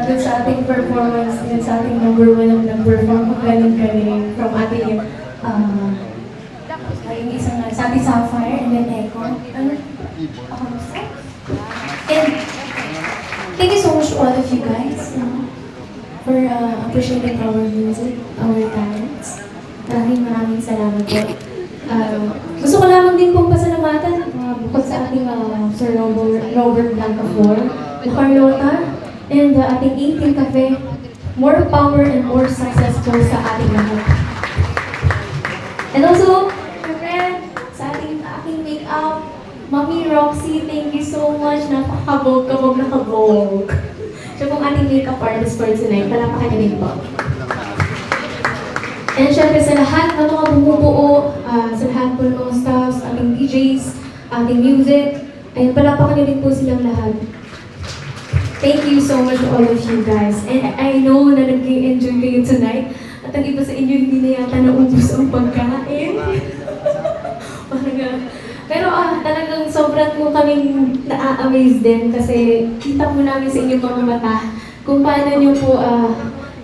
dun sa ating performance, yun sa ating number one ang nag-perform ang galing-galing from ating yung isang sa ating Sapphire and then Echo. Ano? And thank you so much to all of you guys for appreciating our music, our talents. Maraming salamat po. Gusto ko lamang din pong pasalamatan bukod sa ating Sir Robert Blancafor, Carlota, and ating 18 Cafe. More power and more successful sa ating lahat. And also, syempre, sa aking make-up, Mami Roxy, thank you so much. Napakabog na kabog. Siya pong ating make-up artist for tonight. Palapakan niyo din po. And syempre sa lahat na mga bumubuo, sa lahat po ng mga staffs, ating DJs, ating music, ayun, palapakan niyo din po silang lahat. Thank you so much to all of you guys. And I know na nag-enjoy kayo tonight. At ang iba sa inyo, hindi na yata naubos ang pagkain. Pero talagang sobrang mo kaming na-amaze din kasi kita po namin sa inyong mga mata kung paano nyo po,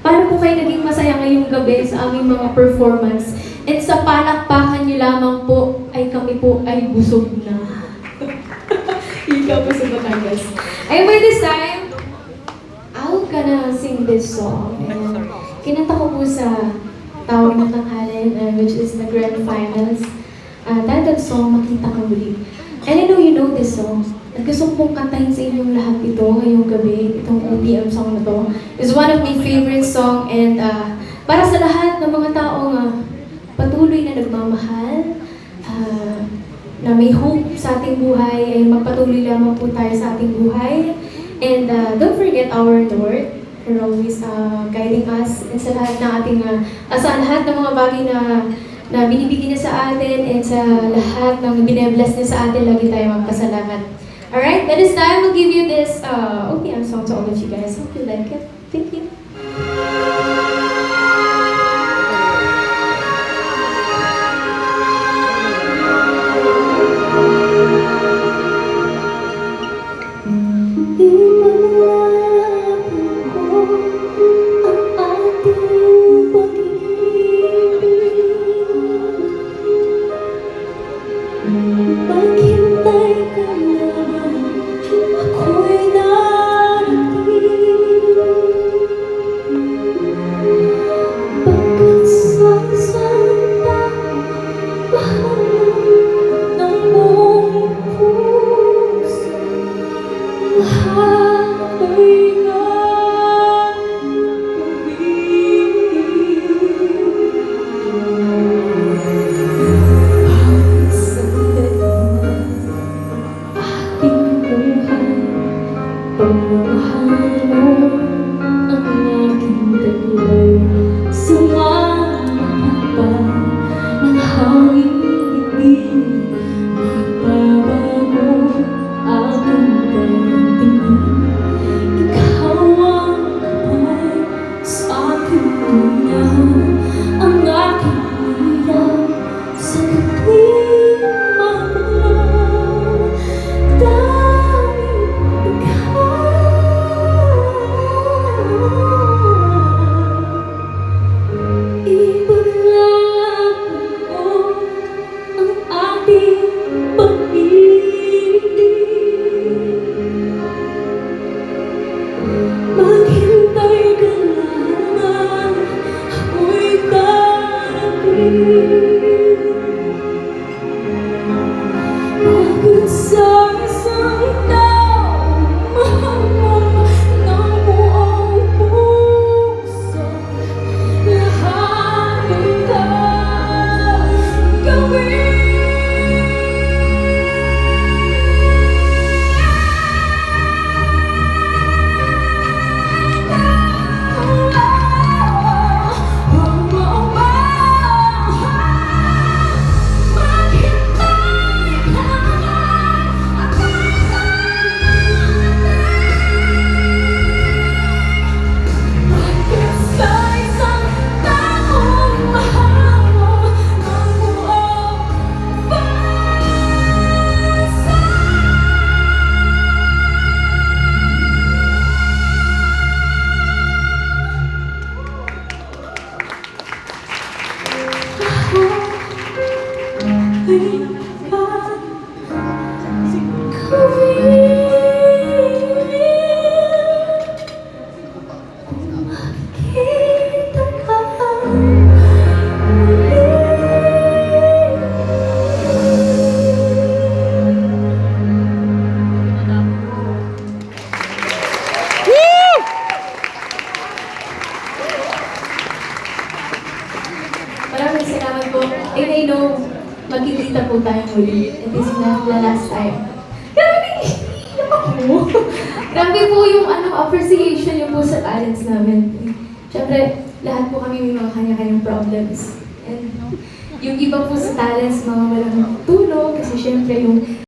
paano po kayo naging masaya ngayong gabi sa aming mga performance. And sa palakpakan nyo lamang po ay kami po ay busog na. Ikaw po sa Batangas. And by this time, I'm gonna sing this song. And kinanta ko po sa Tawag ng Tanghalan, which is the grand finals. Titled song, Makita Ka Muli. And I know you know this song. At gusto kong kantahin sa inyong lahat ito ngayong gabi, itong OPM song na to. It's one of my favorite song and para sa lahat ng mga taong patuloy na nagmamahal, na may hope sa ating buhay, ay magpatuloy lamang po tayo sa ating buhay. And don't forget our Lord for always guiding us and sa lahat ng ating, sa lahat ng mga bagay na binibigyan niya sa atin and sa lahat ng binebless niya sa atin, lagi tayo magpasalamat. Alright, that is time. We'll give you this OPM song to all of you guys. Hope you like it. Thank you. Maghintay ka naman, ako'y narating. Bakit sasanda, mahal ng buong puso, mahalay nga pagmamahal mo ang aking taglay. Sumapat pa ng hangin, hindi magbabago aking pagtingin. Ikaw ang kapay sa aking tuya, ang aking iyak sa tuwing mapaglaw. muli. It is not the last time. Grabe, iiyak ako. Grabe po yung appreciation niyo po sa talents namin. Siyempre, lahat po kami may mga kanya-kanyang problems. And yung iba po sa talents, mga walang tulong, kasi siyempre yung